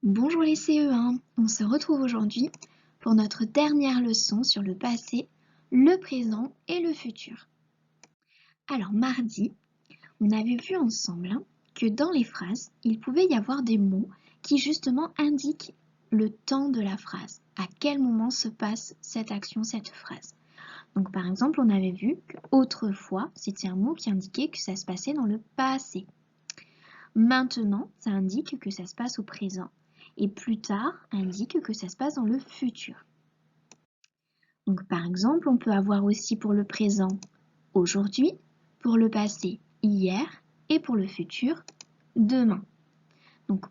Bonjour les CE1, on se retrouve aujourd'hui pour notre dernière leçon sur le passé, le présent et le futur. Alors mardi, on avait vu ensemble que dans les phrases, il pouvait y avoir des mots qui justement indiquent le temps de la phrase, à quel moment se passe cette action, cette phrase. Donc par exemple, on avait vu qu'autrefois, c'était un mot qui indiquait que ça se passait dans le passé. Maintenant, ça indique que ça se passe au présent. Et plus tard, indique que ça se passe dans le futur. Donc par exemple, on peut avoir aussi pour le présent aujourd'hui, pour le passé hier et pour le futur demain. Donc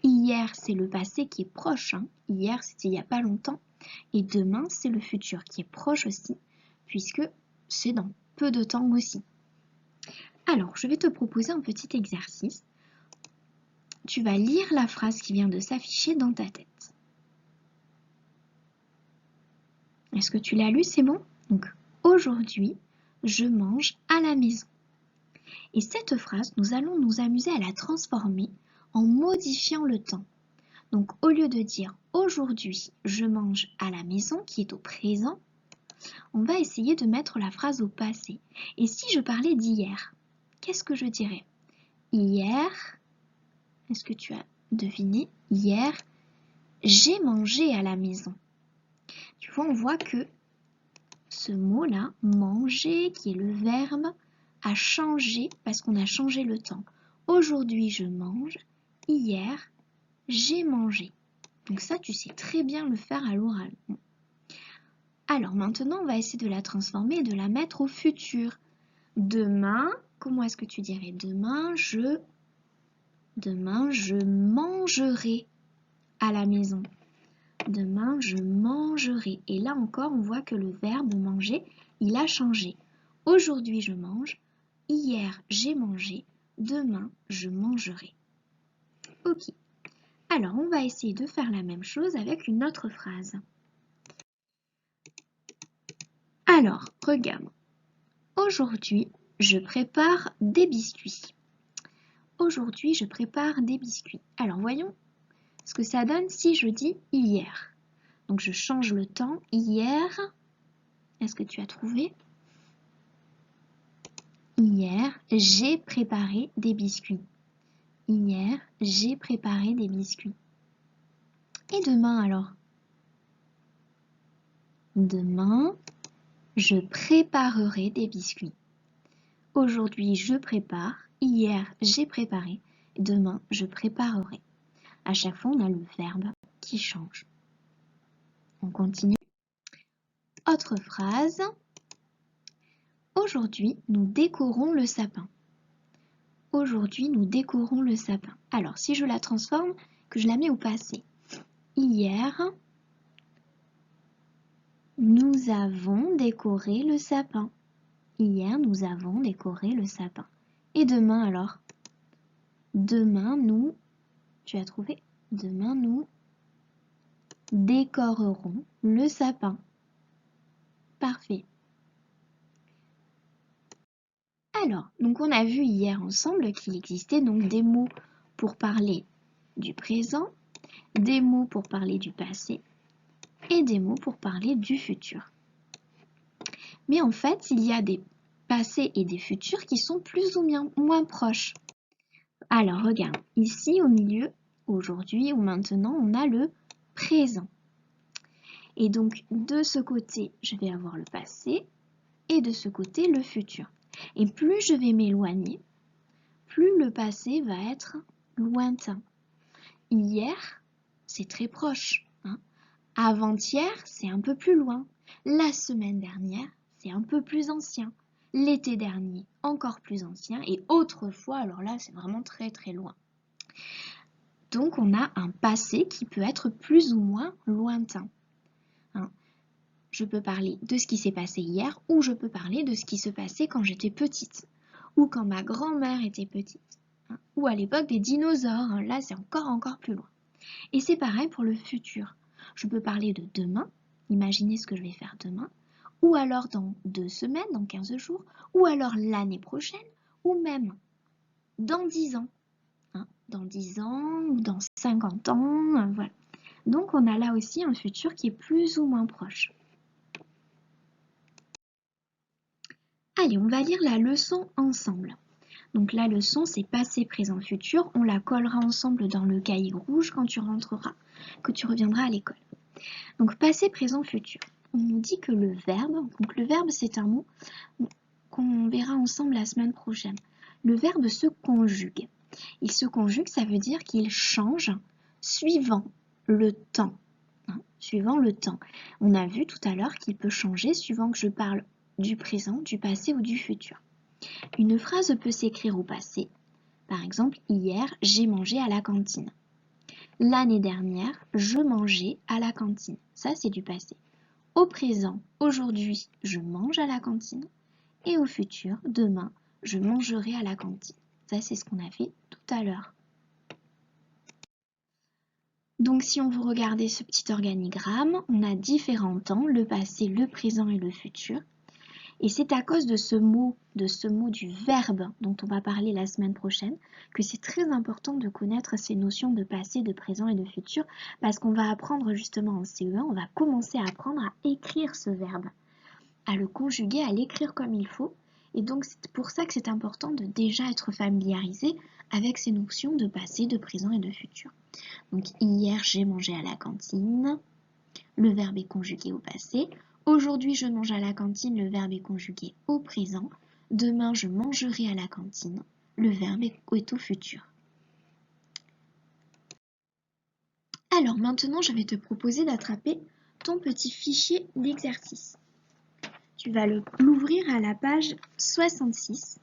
hier, c'est le passé qui est proche. Hier, c'était il n'y a pas longtemps. Et demain, c'est le futur qui est proche aussi, puisque c'est dans peu de temps aussi. Alors, je vais te proposer un petit exercice. Tu vas lire la phrase qui vient de s'afficher dans ta tête. Est-ce que tu l'as lu? C'est bon? Donc, aujourd'hui, je mange à la maison. Et cette phrase, nous allons nous amuser à la transformer en modifiant le temps. Donc, au lieu de dire aujourd'hui, je mange à la maison, qui est au présent, on va essayer de mettre la phrase au passé. Et si je parlais d'hier, qu'est-ce que je dirais? Hier, est-ce que tu as deviné? Hier, j'ai mangé à la maison. Tu vois, on voit que ce mot-là, manger, qui est le verbe, a changé parce qu'on a changé le temps. Aujourd'hui, je mange. Hier, j'ai mangé. Donc ça, tu sais très bien le faire à l'oral. Alors maintenant, on va essayer de la transformer et de la mettre au futur. Demain, comment est-ce que tu dirais? Demain, je mangerai à la maison. Demain, je mangerai. Et là encore, on voit que le verbe manger, il a changé. Aujourd'hui, je mange. Hier, j'ai mangé. Demain, je mangerai. Ok. Alors, on va essayer de faire la même chose avec une autre phrase. Alors, regarde. Aujourd'hui, je prépare des biscuits. Aujourd'hui, je prépare des biscuits. Alors, voyons ce que ça donne si je dis hier. Donc, je change le temps. Hier, est-ce que tu as trouvé? Hier, j'ai préparé des biscuits. Hier, j'ai préparé des biscuits. Et demain alors? Demain, je préparerai des biscuits. Aujourd'hui, je prépare. Hier, j'ai préparé. Demain, je préparerai. À chaque fois, on a le verbe qui change. On continue. Autre phrase. Aujourd'hui, nous décorons le sapin. Aujourd'hui, nous décorons le sapin. Alors, si je la transforme, que je la mets au passé. Hier, nous avons décoré le sapin. Hier, nous avons décoré le sapin. Et demain alors? Demain, nous, tu as trouvé? Demain, nous décorerons le sapin. Parfait. Alors, donc on a vu hier ensemble qu'il existait donc des mots pour parler du présent, des mots pour parler du passé et des mots pour parler du futur. Mais en fait, il y a des passés et des futurs qui sont plus ou moins proches. Alors, regarde, ici au milieu, aujourd'hui ou maintenant, on a le présent. Et donc, de ce côté, je vais avoir le passé et de ce côté, le futur. Et plus je vais m'éloigner, plus le passé va être lointain. Hier, c'est très proche. Avant-hier, c'est un peu plus loin. La semaine dernière, c'est un peu plus ancien. L'été dernier, encore plus ancien. Et autrefois, alors là, c'est vraiment très très loin. Donc, on a un passé qui peut être plus ou moins lointain. Je peux parler de ce qui s'est passé hier ou je peux parler de ce qui se passait quand j'étais petite ou quand ma grand-mère était petite ou à l'époque des dinosaures. Là, c'est encore plus loin. Et c'est pareil pour le futur. Je peux parler de demain, imaginez ce que je vais faire demain, ou alors dans 2 semaines, dans 15 jours, ou alors l'année prochaine, ou même dans 10 ans. dans 10 ans ou dans 50 ans, voilà. Donc on a là aussi un futur qui est plus ou moins proche. Allez, on va lire la leçon ensemble. Donc la leçon, c'est passé, présent, futur. On la collera ensemble dans le cahier rouge quand tu rentreras, que tu reviendras à l'école. Donc passé, présent, futur. On nous dit que le verbe, donc le verbe c'est un mot qu'on verra ensemble la semaine prochaine. Le verbe se conjugue. Il se conjugue, ça veut dire qu'il change suivant le temps. Suivant le temps. On a vu tout à l'heure qu'il peut changer suivant que je parle du présent, du passé ou du futur. Une phrase peut s'écrire au passé. Par exemple, hier, j'ai mangé à la cantine. L'année dernière, je mangeais à la cantine. Ça, c'est du passé. Au présent, aujourd'hui, je mange à la cantine. Et au futur, demain, je mangerai à la cantine. Ça, c'est ce qu'on a fait tout à l'heure. Donc, si on veut regarder ce petit organigramme, on a différents temps, le passé, le présent et le futur. Et c'est à cause de ce mot du verbe dont on va parler la semaine prochaine, que c'est très important de connaître ces notions de passé, de présent et de futur, parce qu'on va apprendre justement en CE1, on va commencer à apprendre à écrire ce verbe, à le conjuguer, à l'écrire comme il faut. Et donc c'est pour ça que c'est important de déjà être familiarisé avec ces notions de passé, de présent et de futur. Donc hier j'ai mangé à la cantine, le verbe est conjugué au passé. Aujourd'hui, je mange à la cantine, le verbe est conjugué au présent. Demain, je mangerai à la cantine, le verbe est au futur. Alors maintenant, je vais te proposer d'attraper ton petit fichier d'exercice. Tu vas l'ouvrir à la page 66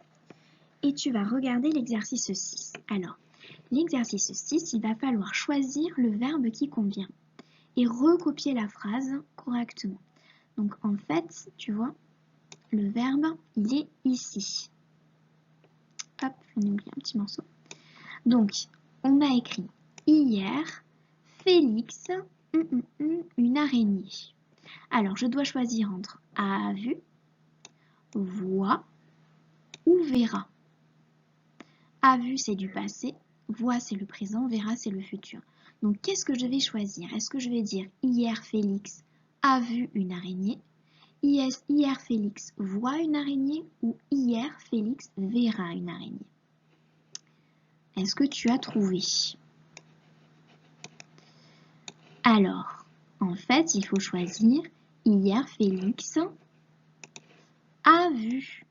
et tu vas regarder l'exercice 6. Alors, l'exercice 6, il va falloir choisir le verbe qui convient et recopier la phrase correctement. Donc en fait, tu vois, le verbe, il est ici. Hop, on oublie un petit morceau. Donc, on a écrit hier, Félix, une araignée. Alors, je dois choisir entre a vu, voit ou verra. A vu, c'est du passé, voit, c'est le présent, verra, c'est le futur. Donc, qu'est-ce que je vais choisir? Est-ce que je vais dire hier, Félix a vu une araignée? Hier, Félix voit une araignée ou hier, Félix verra une araignée? Est-ce que tu as trouvé? Alors, en fait, il faut choisir hier, Félix a vu.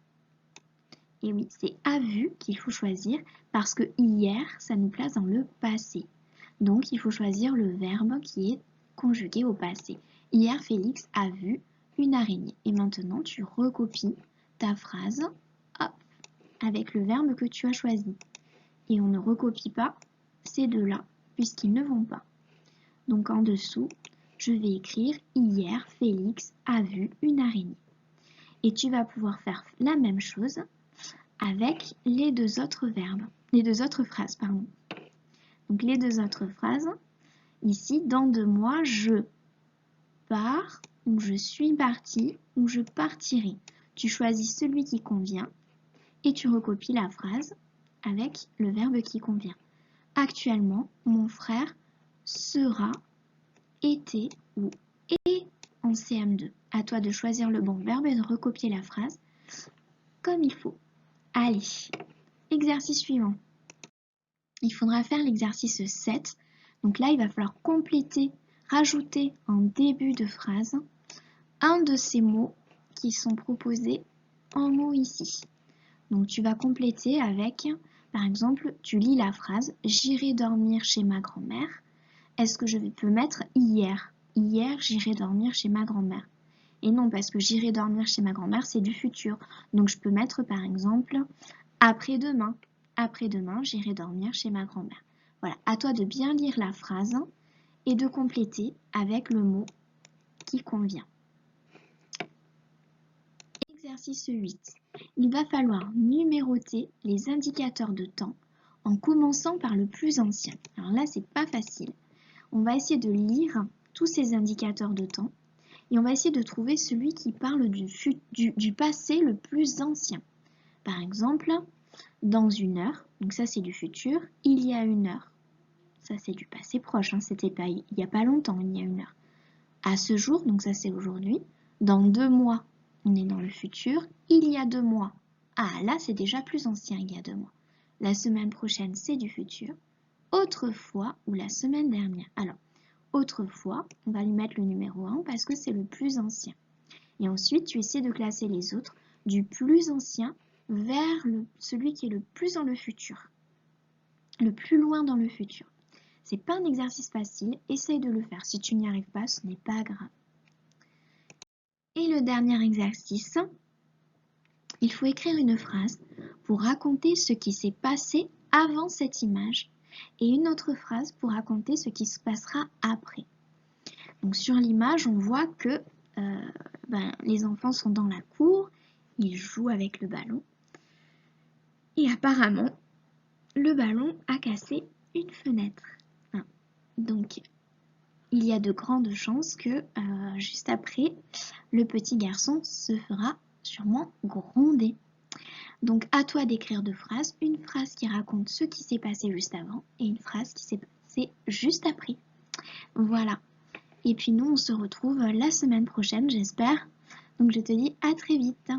Et oui, c'est a vu qu'il faut choisir parce que hier, ça nous place dans le passé. Donc, il faut choisir le verbe qui est conjugué au passé. Hier, Félix a vu une araignée. Et maintenant, tu recopies ta phrase, hop, avec le verbe que tu as choisi. Et on ne recopie pas ces deux-là, puisqu'ils ne vont pas. Donc en dessous, je vais écrire « Hier, Félix a vu une araignée ». Et tu vas pouvoir faire la même chose avec les deux autres verbes, les deux autres phrases, pardon. Donc les deux autres phrases, ici, dans 2 mois, je pars, ou je suis parti, ou je partirai. Tu choisis celui qui convient et tu recopies la phrase avec le verbe qui convient. Actuellement, mon frère sera, était ou est en CM2. À toi de choisir le bon verbe et de recopier la phrase comme il faut. Allez, exercice suivant. Il faudra faire l'exercice 7. Donc là, il va falloir compléter, rajouter en début de phrase un de ces mots qui sont proposés en mots ici. Donc tu vas compléter avec, par exemple, tu lis la phrase « J'irai dormir chez ma grand-mère ». Est-ce que je peux mettre « hier ». Hier, j'irai dormir chez ma grand-mère. Et non, parce que j'irai dormir chez ma grand-mère, c'est du futur. Donc je peux mettre par exemple « Après-demain ». Après-demain, j'irai dormir chez ma grand-mère. Voilà, à toi de bien lire la phrase et de compléter avec le mot qui convient. Exercice 8. Il va falloir numéroter les indicateurs de temps en commençant par le plus ancien. Alors là, c'est pas facile. On va essayer de lire tous ces indicateurs de temps et on va essayer de trouver celui qui parle du passé le plus ancien. Par exemple, dans 1 heure, Donc ça, c'est du futur. Il y a 1 heure. Ça, c'est du passé proche. Hein. C'était pas, il n'y a pas longtemps, il y a 1 heure. À ce jour, donc ça, c'est aujourd'hui. Dans 2 mois, on est dans le futur. Il y a 2 mois. Ah, là, c'est déjà plus ancien, il y a 2 mois. La semaine prochaine, c'est du futur. Autrefois, ou la semaine dernière. Alors, autrefois, on va lui mettre le numéro 1 parce que c'est le plus ancien. Et ensuite, tu essaies de classer les autres du plus ancien vers celui qui est le plus dans le futur. Le plus loin dans le futur. C'est pas un exercice facile, essaye de le faire. Si tu n'y arrives pas, ce n'est pas grave. Et le dernier exercice, il faut écrire une phrase pour raconter ce qui s'est passé avant cette image et une autre phrase pour raconter ce qui se passera après. Donc sur l'image, on voit que les enfants sont dans la cour, ils jouent avec le ballon et apparemment, le ballon a cassé une fenêtre. Donc, il y a de grandes chances que juste après, le petit garçon se fera sûrement gronder. Donc, à toi d'écrire 2 phrases, une phrase qui raconte ce qui s'est passé juste avant et une phrase qui s'est passée juste après. Voilà. Et puis nous, on se retrouve la semaine prochaine, j'espère. Donc, je te dis à très vite.